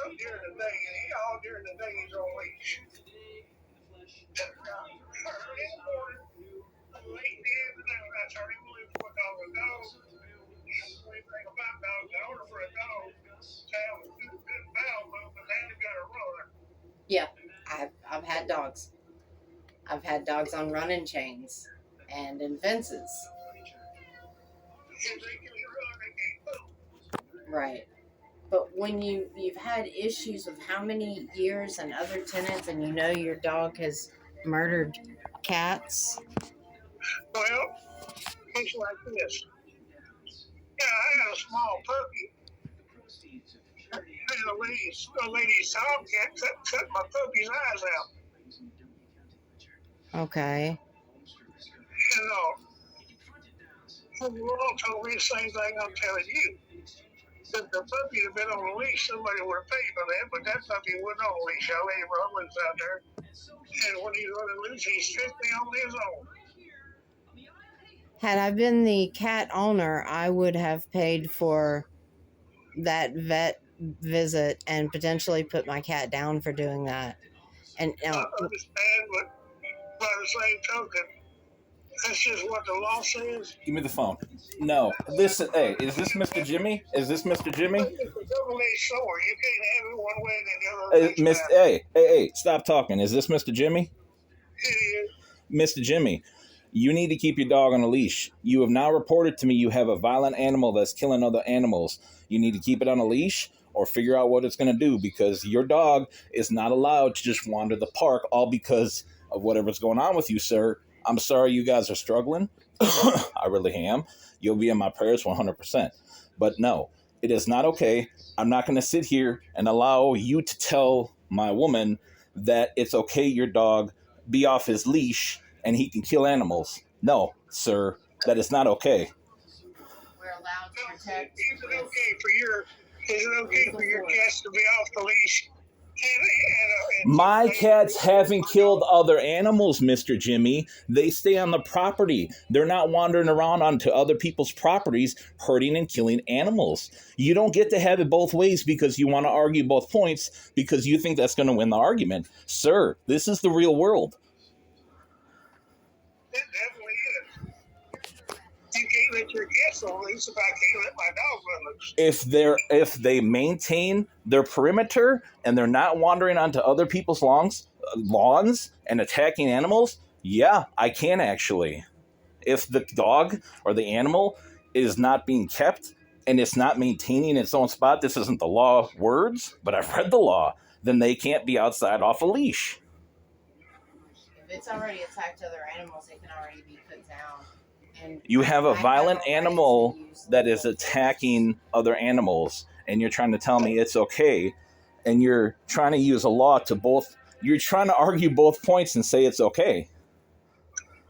up during the day, and all during the day he's on leash. And, early in the morning, late in the afternoon, I turn him loose for a dog. Anything about dogs, in order for a dog to have a good bowel movement, they have got to run. Yeah, I've had dogs. I've had dogs on running chains and in fences. If they can run, they can't move. Right. But when you've had issues with how many years and other tenants, and you know your dog has murdered cats. Well, it's like this. Yeah, I had a small puppy. And a lady's tomcat cut my puppy's eyes out. Okay. And the law told me the same thing I'm telling you. If the puppy had been on a leash, somebody would have paid for that, but that puppy wasn't on a leash. I let him run loose out there. And when he running loose, he's strictly on his own. Had I been the cat owner, I would have paid for that vet visit and potentially put my cat down for doing that. And I understand, but by the same token, that's just what the law says. Give me the phone. No. Hey, is this Mr. Jimmy? Is this Mr. Jimmy? It's a double-edged sword. You can't have it one way and the other. Hey, stop talking. Is this Mr. Jimmy? It is. Mr. Jimmy, you need to keep your dog on a leash. You have now reported to me you have a violent animal that's killing other animals. You need to keep it on a leash or figure out what it's going to do, because your dog is not allowed to just wander the park all because of whatever's going on with you, sir. I'm sorry you guys are struggling. I really am. You'll be in my prayers 100%. But no, it is not okay. I'm not going to sit here and allow you to tell my woman that it's okay your dog be off his leash and he can kill animals. No, sir, that is not okay. We're allowed to protect. Is it okay for your cats to be off the leash? My cats haven't killed other animals, Mr. Jimmy. They stay on the property. They're not wandering around onto other people's properties, hurting and killing animals. You don't get to have it both ways because you want to argue both points because you think that's going to win the argument. Sir, this is the real world. It definitely is. You can't let your cats on loose if I can't let my dog run loose. If they maintain their perimeter and they're not wandering onto other people's lawns and attacking animals, yeah, I can actually. If the dog or the animal is not being kept and it's not maintaining its own spot, this isn't the law words, but I've read the law, then they can't be outside off a leash. If it's already attacked other animals, it can already be put down. And you have a violent animal that is attacking other animals, and you're trying to tell me it's okay, and you're trying to use a law you're trying to argue both points and say it's okay.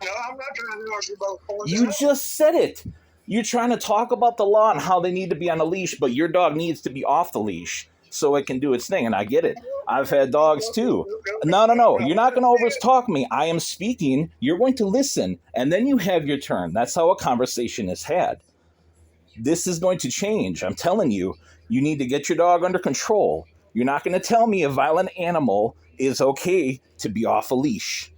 No, I'm not trying to argue both points. You just said it. You're trying to talk about the law and how they need to be on a leash, but your dog needs to be off the leash so it can do its thing, and I get it. I've had dogs too. No. You're not going to overtalk me. I am speaking. You're going to listen, and then you have your turn. That's how a conversation is had. This is going to change. I'm telling you, you need to get your dog under control. You're not going to tell me a violent animal is okay to be off a leash.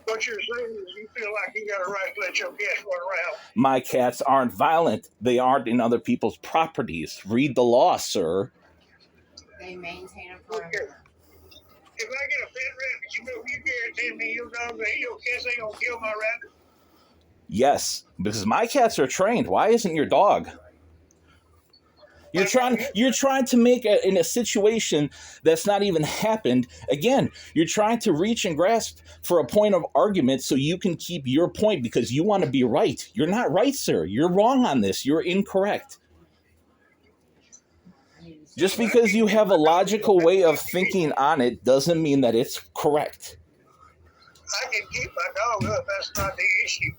What you're saying is you feel like you got a right to let your cats run around. My cats aren't violent. They aren't in other people's properties. Read the law, sir. They maintain a perimeter. If I get a pet rabbit, you guarantee me your cats ain't gonna kill my rabbit? Yes, because my cats are trained. Why isn't your dog? You're trying to make in a situation that's not even happened. Again, you're trying to reach and grasp for a point of argument so you can keep your point because you want to be right. You're not right, sir. You're wrong on this. You're incorrect. Just because you have a logical way of thinking on it doesn't mean that it's correct. I can keep my dog up. That's not the issue.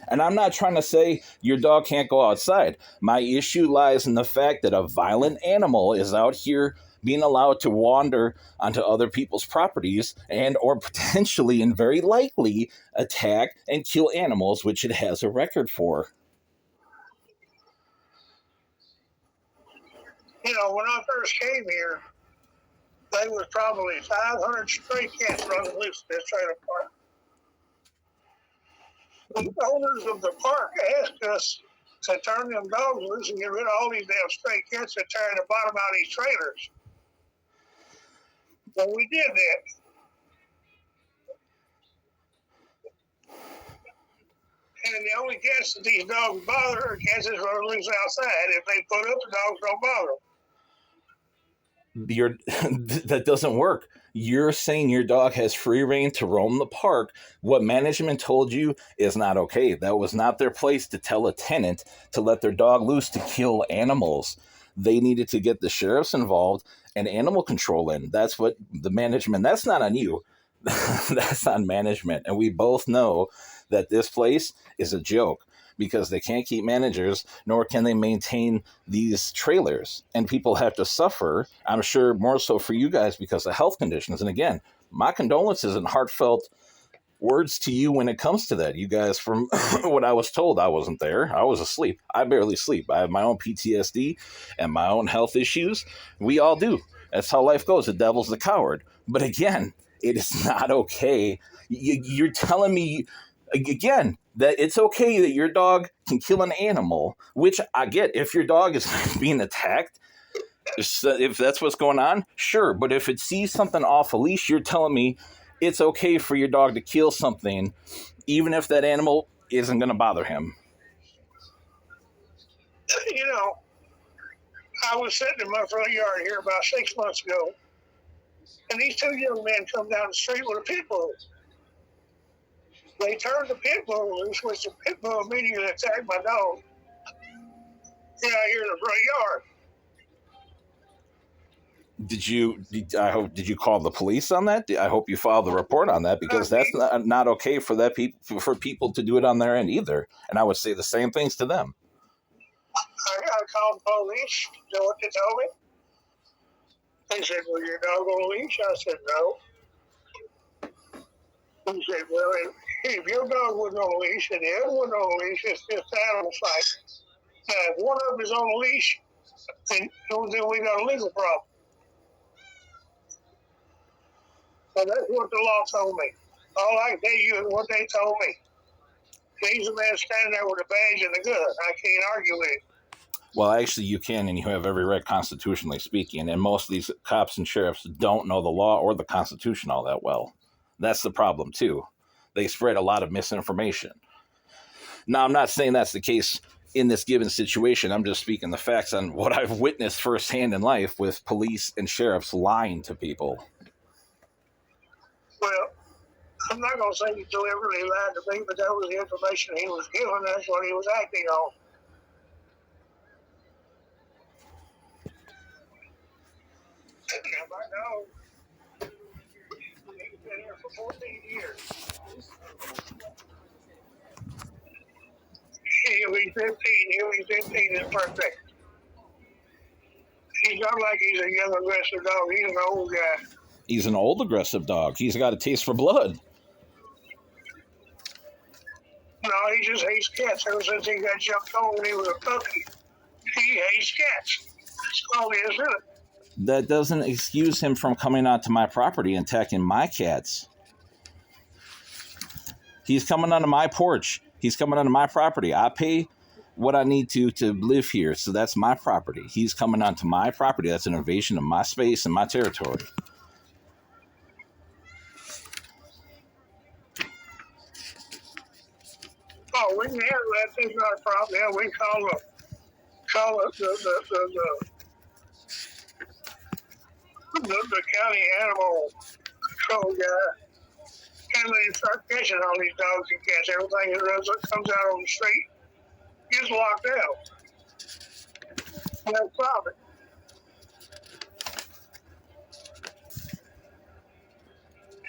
And I'm not trying to say your dog can't go outside. My issue lies in the fact that a violent animal is out here being allowed to wander onto other people's properties and or potentially and very likely attack and kill animals, which it has a record for. You know, when I first came here, there was probably 500 stray cats running loose in this trailer park. The owners of the park asked us to turn them dogs loose and get rid of all these damn stray cats that tearing the bottom out of these trailers. Well, we did that. And the only cats that these dogs bother are cats that run loose outside. If they put up, the dogs don't bother them. That doesn't work. You're saying your dog has free reign to roam the park. What management told you is not okay. That was not their place to tell a tenant to let their dog loose to kill animals. They needed to get the sheriffs involved and animal control in. That's what the management, that's not on you. That's on management. And we both know that this place is a joke because they can't keep managers, nor can they maintain these trailers. And people have to suffer, I'm sure more so for you guys because of health conditions. And again, my condolences and heartfelt words to you when it comes to that. You guys, from what I was told, I wasn't there. I was asleep. I barely sleep. I have my own PTSD and my own health issues. We all do. That's how life goes. The devil's the coward. But again, it is not okay. You're telling me again that it's okay that your dog can kill an animal, which I get. If your dog is being attacked, if that's what's going on, sure. But if it sees something off a leash, you're telling me it's okay for your dog to kill something, even if that animal isn't going to bother him. You know, I was sitting in my front yard here about 6 months ago, and these two young men come down the street with a pit bull. They turned the pit bull loose, which the pit bull immediately attacked my dog. Yeah, here in the front yard. Did you call the police on that? I hope you filed a report on that because that's not okay for for people to do it on their end either. And I would say the same things to them. I called the police. You know what they told me? They said, "Well, your dog on a leash?" I said, "No." He said, "Well, if your dog was on a leash and the other one on a leash, it's just animal fight. Now, if one of them is on a leash, then we got a legal problem." So that's what the law told me. All I can tell you is what they told me. He's a man standing there with a badge and a gun. I can't argue with it. Well, actually, you can, and you have every right constitutionally speaking. And most of these cops and sheriffs don't know the law or the Constitution all that well. That's the problem, too. They spread a lot of misinformation. Now, I'm not saying that's the case in this given situation. I'm just speaking the facts on what I've witnessed firsthand in life with police and sheriffs lying to people. Well, I'm not going to say he deliberately lied to me, but that was the information he was given. That's what he was acting on. My dog, he's been here for 14 years. He'll be 15. He'll be 15 his birthday. He's not like he's a young aggressive dog. He's an old guy. He's an old aggressive dog. He's got a taste for blood. No, he just hates cats. Ever since he got jumped on when he was a puppy, he hates cats. That's all he is in it. That doesn't excuse him from coming onto my property and attacking my cats. He's coming onto my porch. He's coming onto my property. I pay what I need to live here, so that's my property. He's coming onto my property. That's an invasion of my space and my territory. Oh, we can handle that. That's not a problem. Yeah, we call the county animal control guy. And they start catching all these dogs and cats. Everything that comes out on the street gets locked out. No problem.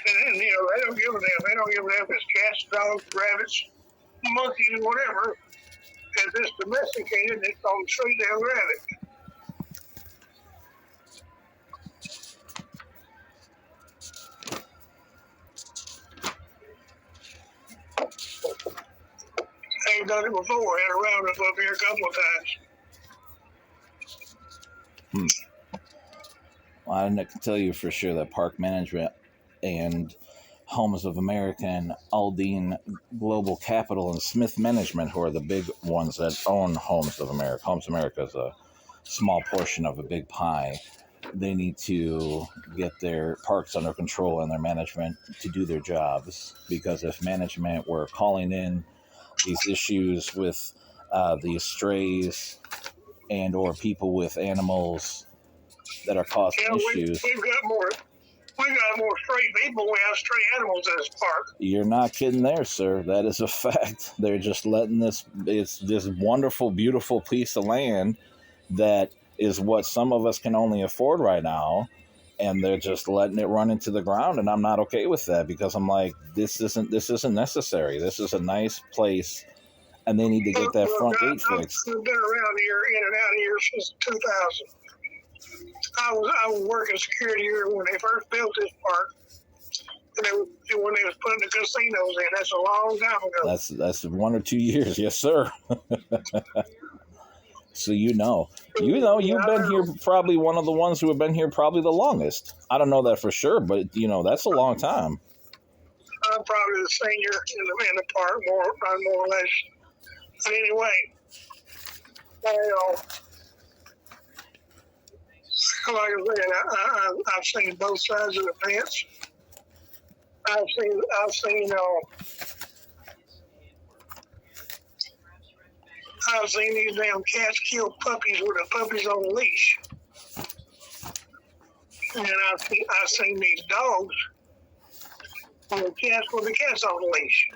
And you know, they don't give a damn. They don't give a damn if it's cats, dogs, rabbits, monkeys, whatever. If it's domesticated, it's on the street, they'll grab it. They've done it before. Had a roundup up here a couple of times. Well, I can tell you for sure that Park Management and Homes of America and Aldine Global Capital and Smith Management, who are the big ones that own Homes of America. Homes of America is a small portion of a big pie. They need to get their parks under control and their management to do their jobs, because if management were calling in these issues with the strays and or people with animals that are causing issues. We've got more stray people. We have stray animals in this park. You're not kidding there, sir. That is a fact. They're just letting it's this wonderful, beautiful piece of land that is what some of us can only afford right now, and they're just letting it run into the ground, and I'm not okay with that, because I'm like, this isn't necessary. This is a nice place, and they need to get that front gate fixed. I've been around here, in and out of here since 2000. I was working security here when they first built this park, and when they was putting the casinos in. That's a long time ago. That's 1 or 2 years, yes, sir. So you've been here, probably one of the ones who have been here probably the longest. I don't know that for sure, but that's a long time. I'm probably the senior in the park, more or less. But anyway, like I said, I've seen both sides of the fence. I've seen these damn cats kill puppies with the puppies on a leash, and I've seen these dogs with the cats on the leash.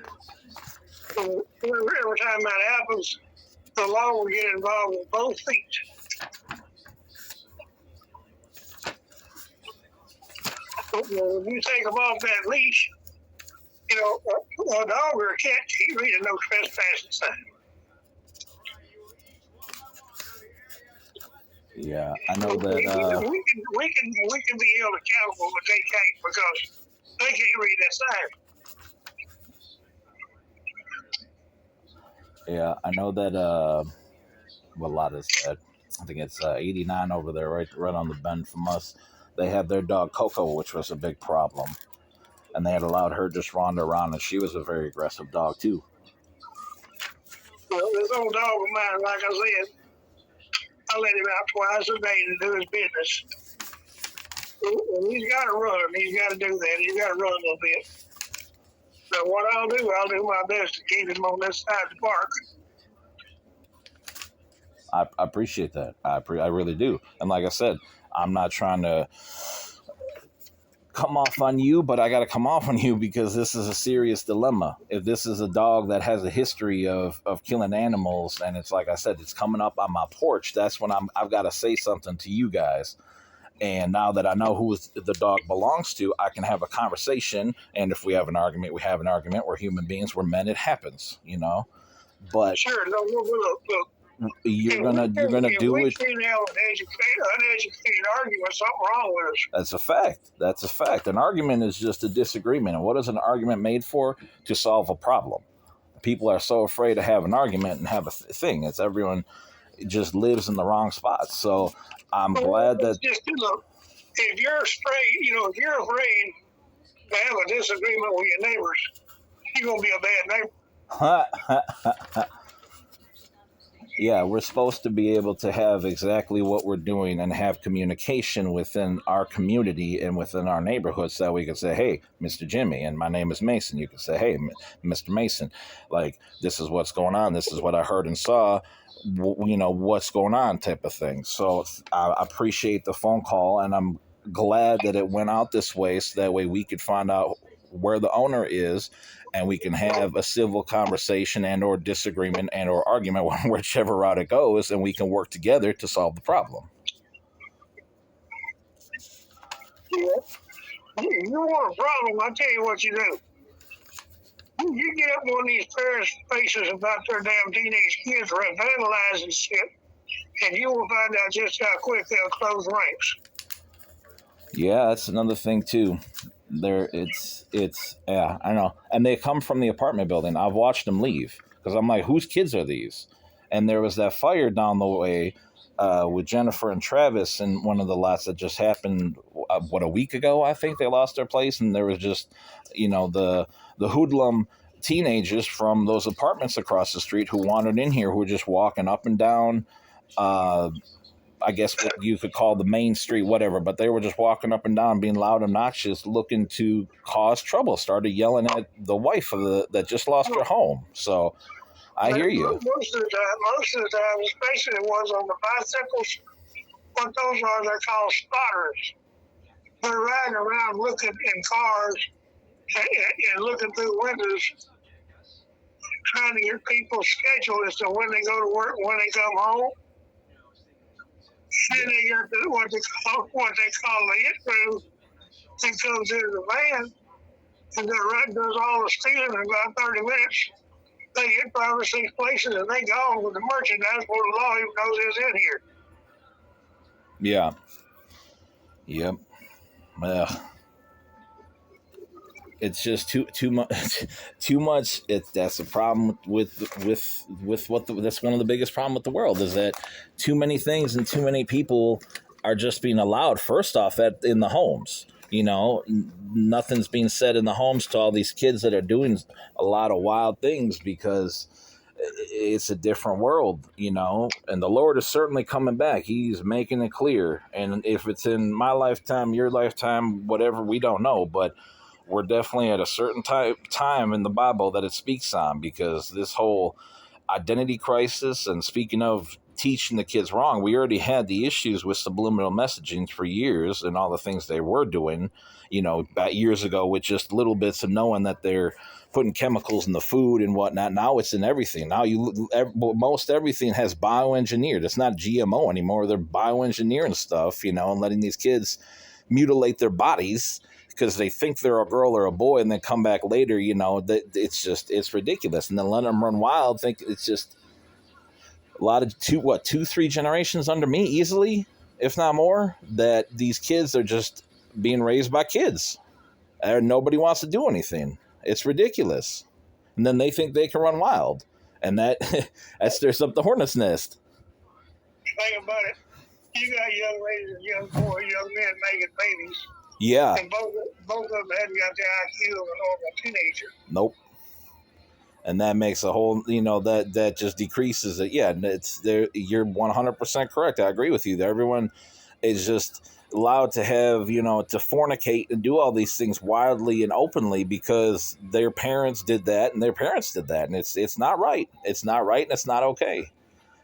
So every time that happens, the law will get involved with both feet. If you take them off that leash, a dog or a cat can't read a no trespassing sign. Yeah, I know that. We can be held accountable, but they can't, because they can't read that sign. Yeah, I know that. What lot is that? I think it's 89 over there, right on the bend from us. They had their dog Coco, which was a big problem, and they had allowed her just wander around, and she was a very aggressive dog too. Well, this old dog of mine, like I said, I let him out twice a day to do his business. And he's got to run. He's got to do that. He's got to run a little bit. So what I'll do my best to keep him on this side of the park. I appreciate that. I really do. And like I said, I'm not trying to come off on you, but I got to come off on you, because this is a serious dilemma. If this is a dog that has a history of killing animals, and it's like I said, it's coming up on my porch, that's when I've got to say something to you guys. And now that I know who the dog belongs to, I can have a conversation. And if we have an argument, we have an argument. We're human beings. We're men. It happens, But sure, no, look. You're gonna do it. We can't have an uneducated argument. Something wrong with us. That's a fact. An argument is just a disagreement. And what is an argument made for? To solve a problem. People are so afraid to have an argument and have a thing. It's everyone just lives in the wrong spot. So I'm glad that. Just look, if you're if you're afraid to have a disagreement with your neighbors, you're gonna be a bad neighbor. Yeah, we're supposed to be able to have exactly what we're doing and have communication within our community and within our neighborhood, so that we can say, hey, Mr. Jimmy, and my name is Mason. You can say, hey, Mr. Mason, like, this is what's going on. This is what I heard and saw, what's going on type of thing. So I appreciate the phone call, and I'm glad that it went out this way, so that way we could find out where the owner is, and we can have a civil conversation and or disagreement and or argument, whichever route it goes, and we can work together to solve the problem. Yeah. You want a problem, I'll tell you what you do. You get up one of these parents' faces about their damn teenage kids vandalizing shit, and you will find out just how quick they'll close ranks. Yeah, that's another thing too. Yeah, I know. And they come from the apartment building. I've watched them leave, because I'm like, whose kids are these? And there was that fire down the way with Jennifer and Travis in one of the lots that just happened, a week ago, I think they lost their place. And there was just, the hoodlum teenagers from those apartments across the street who wandered in here, who were just walking up and down, I guess what you could call the main street, whatever, but they were just walking up and down, being loud, obnoxious, looking to cause trouble, started yelling at the wife of that just lost her home. So I hear you. Most of the time, especially the ones on the bicycles, what those are, they're called spotters. They're riding around looking in cars and looking through windows, trying to get people's schedule as to when they go to work, when they come home. And they got what they call the hit crew that comes into the van and does all the stealing in about 30 minutes. They hit 5 or 6 places and they gone with the merchandise before the law even knows it's in here. Yeah. Yep. It's just too much. Too much. That's a problem with that's one of the biggest problem with the world, is that too many things and too many people are just being allowed. First off, in the homes, nothing's being said in the homes to all these kids that are doing a lot of wild things, because it's a different world, and the Lord is certainly coming back. He's making it clear. And if it's in my lifetime, your lifetime, whatever, we don't know, but we're definitely at a certain time in the Bible that it speaks on, because this whole identity crisis, and speaking of teaching the kids wrong, we already had the issues with subliminal messaging for years and all the things they were doing, about years ago, with just little bits of knowing that they're putting chemicals in the food and whatnot. Now it's in everything. Now most everything has bioengineered. It's not GMO anymore. They're bioengineering stuff, and letting these kids mutilate their bodies because they think they're a girl or a boy, and then come back later, it's ridiculous. And then let them run wild. Think it's just a lot of 2-3 generations under me easily, if not more, that these kids are just being raised by kids. And nobody wants to do anything. It's ridiculous. And then they think they can run wild. And that stirs up the hornet's nest. Think about it. You got young ladies and young boys, young men making babies. Yeah. And both of them haven't got the IQ of a normal teenager. Nope. And that makes a whole, that just decreases it. Yeah, it's there. You're 100% correct. I agree with you. Everyone is just allowed to have, to fornicate and do all these things wildly and openly because their parents did that and their parents did that. And it's not right. It's not right, and it's not okay.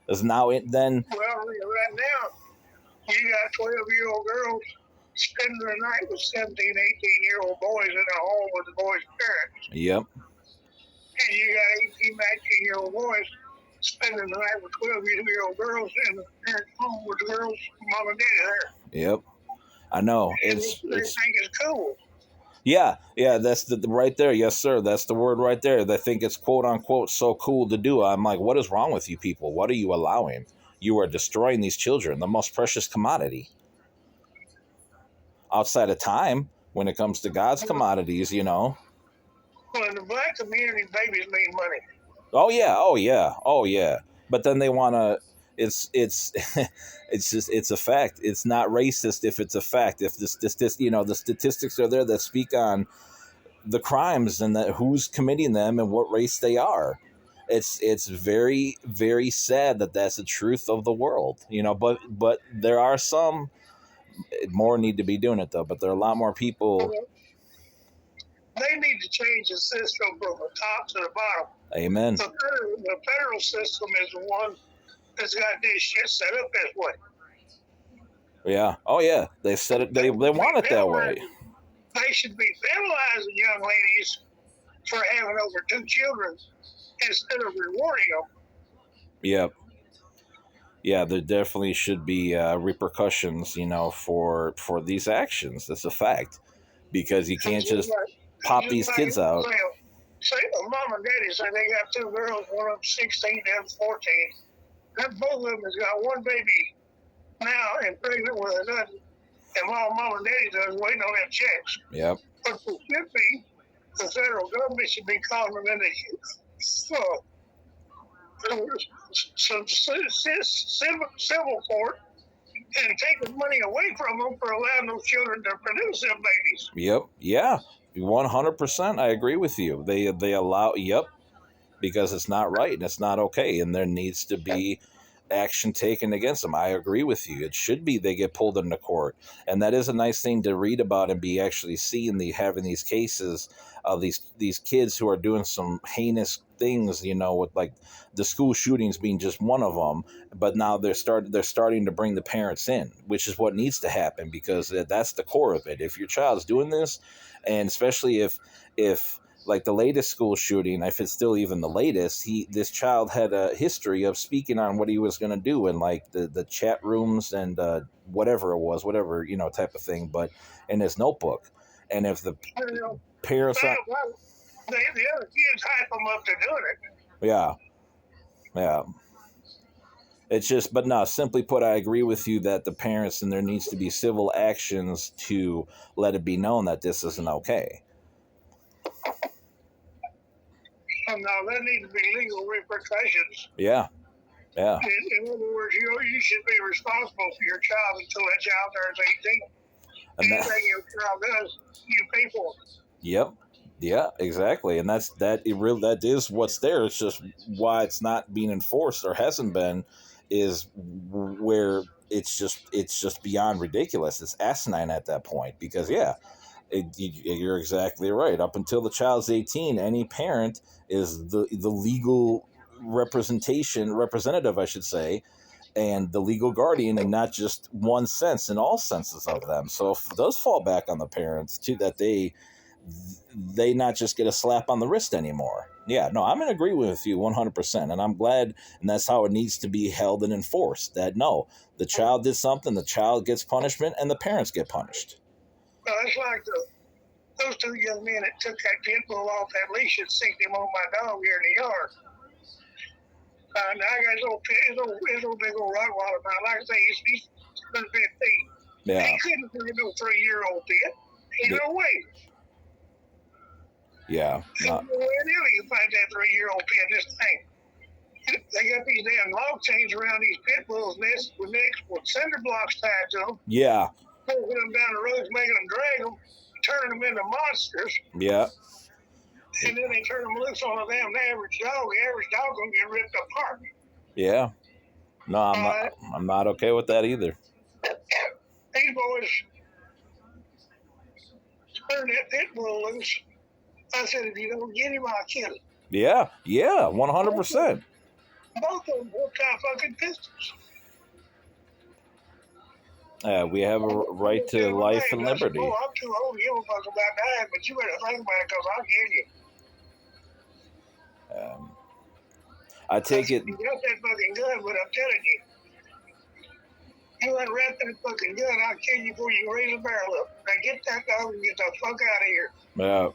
It's now then. Well, right now, you got 12-year-old girls spending the night with 17, 18-year-old boys in a home with the boys' parents. Yep. And you got 18, 19-year-old boys spending the night with 12-year-old girls in the parents' home with the girls' mom and daddy there. Yep. I know. They think it's cool. Yeah, that's the right there. Yes, sir. That's the word right there. They think it's quote unquote so cool to do. I'm like, what is wrong with you people? What are you allowing? You are destroying these children, the most precious commodity. Outside of time, when it comes to God's commodities, Well, in the black community, babies mean money. Oh yeah. But then they want to. It's it's a fact. It's not racist if it's a fact. If the statistics are there that speak on the crimes and that who's committing them and what race they are. It's very, very sad that that's the truth of the world. But there are some more need to be doing it though. But there are a lot more people. They need to change the system from the top to the bottom. Amen. The federal system is the one that's got this shit set up this way. Yeah. Oh yeah. They said it. They want it that way. They should be penalizing young ladies for having over 2 children instead of rewarding them. Yep. Yeah, there definitely should be repercussions, for these actions. That's a fact, because you can't just pop these kids out. Say, mom and daddy say they got 2 girls, one of them 16, the other 14. And both of them has got one baby now and pregnant with another. And while mom and daddy does waiting on them checks. Yep. But it should be, the federal government should be calling them into some civil court and taking money away from them for allowing those children to produce them babies. Yep. Yeah. 100%. I agree with you. They allow. Yep. Because it's not right and it's not okay, and there needs to be action taken against them. I agree with you. It should be they get pulled into court, and that is a nice thing to read about and be actually seeing having these cases of these kids who are doing some heinous things. You know, with like the school shootings being just one of them. But now they're starting to bring the parents in, which is what needs to happen, because that's the core of it. If your child's doing this, and especially if like the latest school shooting, if it's still even the latest, this child had a history of speaking on what he was going to do in like the chat rooms and whatever it was, whatever, you know, type of thing, but in his notebook. And if the parents the other kids hype them up to doing it. Yeah. It's just, but no, simply put, I agree with you that the parents, and there needs to be civil actions to let it be known that this isn't okay. No, there need to be legal repercussions. Yeah. In other words, you should be responsible for your child until that child turns 18. Anything your child does, you pay for it. Yep. Yeah, exactly. And that is what's there. It's just why it's not being enforced or hasn't been is where it's just beyond ridiculous. It's asinine at that point, because you're exactly right. Up until the child's 18, any parent is the legal representative, I should say, and the legal guardian, and not just one sense, in all senses of them. So if it does fall back on the parents too, that they not just get a slap on the wrist anymore. Yeah, no, I'm in agreement with you 100%, and I'm glad, and that's how it needs to be held and enforced, that no, the child did something, the child gets punishment, and the parents get punished. Well, it's like those two young men that took that pit bull off that leash and sicked him on my dog here in the yard. And I got his old big old Rottweiler. Now, like I say, he's 15. Yeah. He couldn't do no 3-year-old pit. Ain't no way. Yeah. Where you can find that 3-year-old pit, this thing. They got these damn log chains around these pit bulls' necks with cinder blocks tied to them. Yeah. Pulling them down the roads, making them drag them, turning them into monsters. Yeah. And then they turn them loose on a damn average dog. The average dog gonna get ripped apart. Yeah. No, I'm not okay with that either. These boys turned that pit bull loose. I said, if you don't get him, I'll kill him. Yeah. 100%. Both of them worked out fucking pistols. We have a right to life and liberty. Oh, I'm too old to give a fuck about dying, but you better think about it, because I'll kill you. I take it. You got that fucking gun, but I'm telling you, you unwrap that fucking gun, I'll kill you before you raise a barrel up. Now get that dog and get the fuck out of here. Yeah.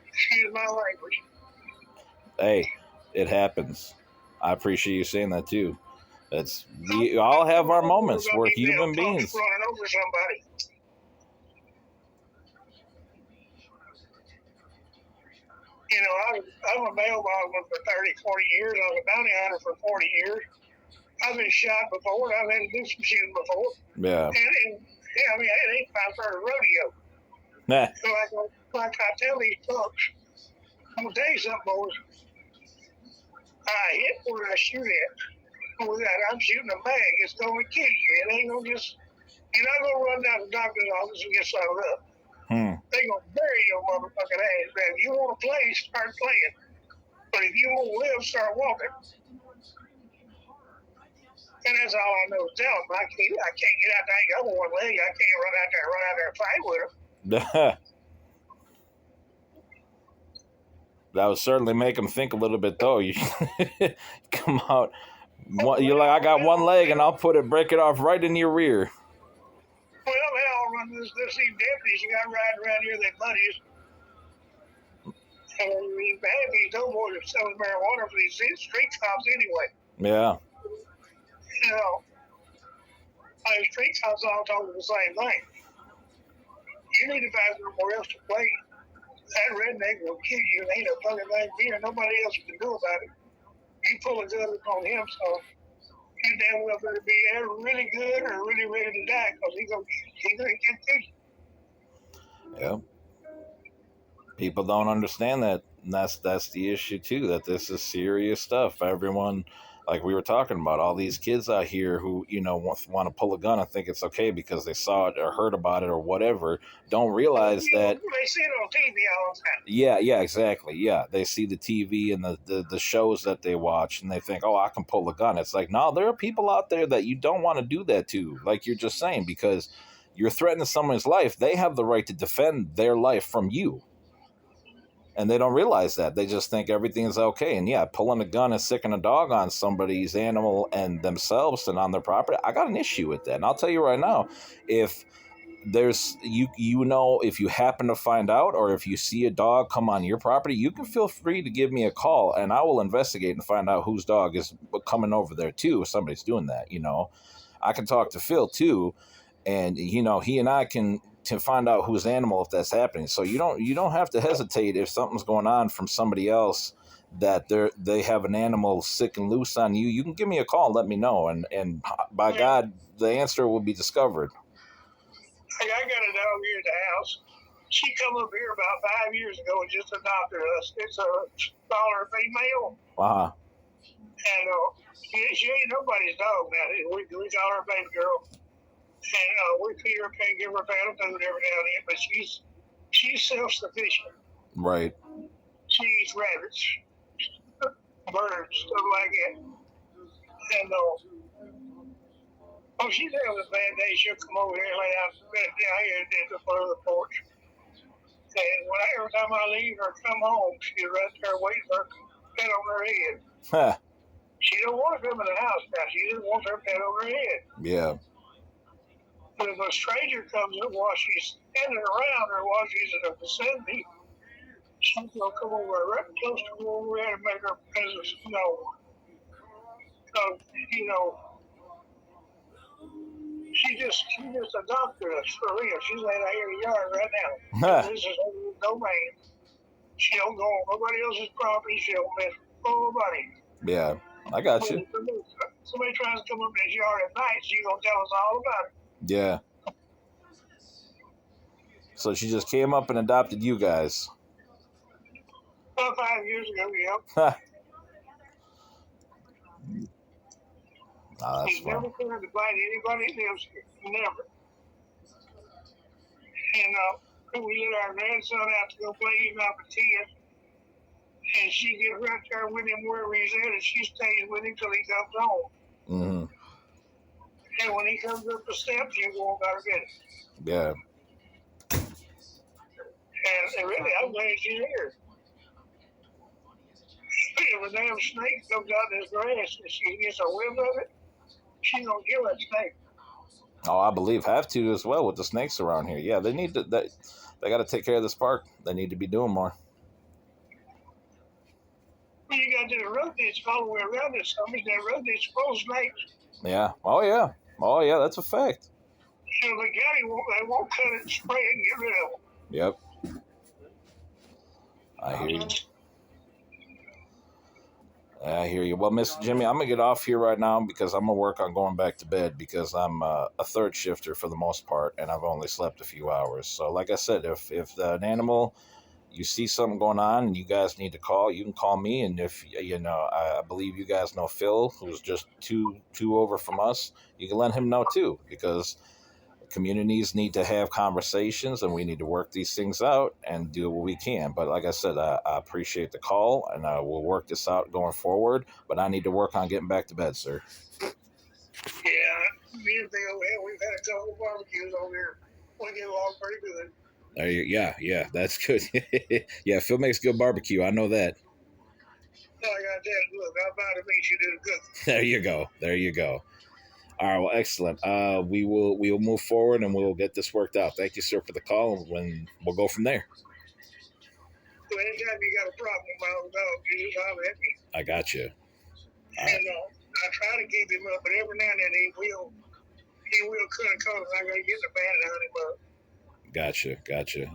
Excuse my language. Hey, it happens. I appreciate you saying that too. We all have our moments. We're human beings. Running over somebody. You know, I'm a mail logman for 30, 40 years. I was a bounty hunter for 40 years. I've been shot before, and I've had to do some shooting before. Yeah. And I mean, it ain't my first rodeo. Nah. So like I tell these folks, I'm going to tell you something, boys. I hit where I shoot at. With that, I'm shooting a mag. It's going to kill you. It ain't going to just... You're not going to run down to the doctor's office and get settled up. They're going to bury your motherfucking ass. Man, if you want to play, start playing. But if you want to live, start walking. And that's all I know to tell them. I can't get out there. I got one leg. I can't run out there and fight with them. That would certainly make them think a little bit, though. You come out... You're like, I got one leg, and I'll break it off right in your rear. Well, they all run these deputies you got riding around here, their buddies. And these doughboys are selling marijuana for these street cops anyway. Yeah. You know, street cops all talking the same thing. You need to find somewhere else to play. That redneck will kill you. There ain't a fucking thing here. Nobody else can do about it. pull a gun upon him, so you damn well better be either really good or really ready to die, because he gonna get to you. Yeah. People don't understand that. And that's the issue too, that this is serious stuff. Everyone, like we were talking about, all these kids out here who, want to pull a gun and think it's okay because they saw it or heard about it or whatever, don't realize that They see it on TV all the time. yeah, exactly. Yeah, they see the TV and the shows that they watch, and they think, oh, I can pull a gun. It's like, no, there are people out there that you don't want to do that to, like you're just saying, because you're threatening someone's life. They have the right to defend their life from you. And they don't realize that. They just think everything is okay. And yeah, pulling a gun and sicking a dog on somebody's animal and themselves and on their property, I got an issue with that. And I'll tell you right now, if there's if you happen to find out, or if you see a dog come on your property, you can feel free to give me a call and I will investigate and find out whose dog is coming over there too, if somebody's doing that. I can talk to Phil too, and he and I can to find out whose animal, if that's happening. So you don't have to hesitate if something's going on from somebody else, that they have an animal sick and loose on you. You can give me a call and let me know, and by God, the answer will be discovered. I got a dog here at the house. She come up here about 5 years ago and just adopted us. It's a smaller female. Uh-huh. And she ain't nobody's dog now. We call her baby girl. And we feed her, can't give her pound of food every now and then, but she's self-sufficient. Right. She eats rabbits, birds, stuff like that. And she's having a bad day. She'll come over here and lay down here at the foot of the porch. And every time I leave her, come home, she's right there waiting for her pet on her head. Huh. She don't want to come in the house now. She just wants her pet on her head. Yeah. But if a stranger comes in while she's standing around her while she's in the vicinity, she's going to come over right close to where we're at and make her presence known. So, she just adopted us for real. She's laying out here in the yard right now. This is her domain. She don't go on nobody else's property. She don't mess with nobody. Yeah, I got you. Somebody tries to come up in his yard at night, she's going to tell us all about it. Yeah. So she just came up and adopted you guys. About 5 years ago, yeah. Oh, that's She's never tried to bite anybody else. Never. And we let our grandson out to go play him out for 10. And she gets right there with him wherever he's at, and she stays with him till he comes home. Mm-hmm. And when he comes up the steps, you go about her business. Yeah. And really, I'm glad she's here. If a damn snake comes out in this grass and she gets a whiff of it, she's going to kill that snake. Oh, I believe have to as well with the snakes around here. Yeah, they need to. They got to take care of this park. They need to be doing more. Well, you got to do the road ditch all the way around this. Somebody's that road ditch full of snakes. Yeah. Oh yeah. Oh yeah. That's a fact. So the county won't cut it, spray it, and get rid of them. Yep. I hear you. I hear you. Well, Mr. Jimmy, I'm going to get off here right now because I'm going to work on going back to bed because I'm a third shifter for the most part, and I've only slept a few hours. So like I said, if an animal, you see something going on and you guys need to call, you can call me. And if, I believe you guys know Phil, who's just two over from us, you can let him know too, because communities need to have conversations and we need to work these things out and do what we can. But like I said, I appreciate the call and we'll work this out going forward. But I need to work on getting back to bed, sir. Yeah, me and Bill, we've had a couple of barbecues over here. We get along pretty good. Yeah, that's good. Yeah, Phil makes good barbecue. I know that. No, I got that. Look, I'm about to make you do the good. There you go. All right, well, excellent. We will move forward and we'll get this worked out. Thank you, sir, for the call, and we'll go from there. So anytime you got a problem with my old dog, you just holler at me. I got you. And I try to keep him up, but every now and then he will cut a color. I got to get the bandit on him up. Gotcha.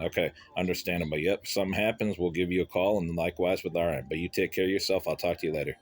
Okay, understandable. Yep, something happens, we'll give you a call, and likewise with our end. But you take care of yourself. I'll talk to you later.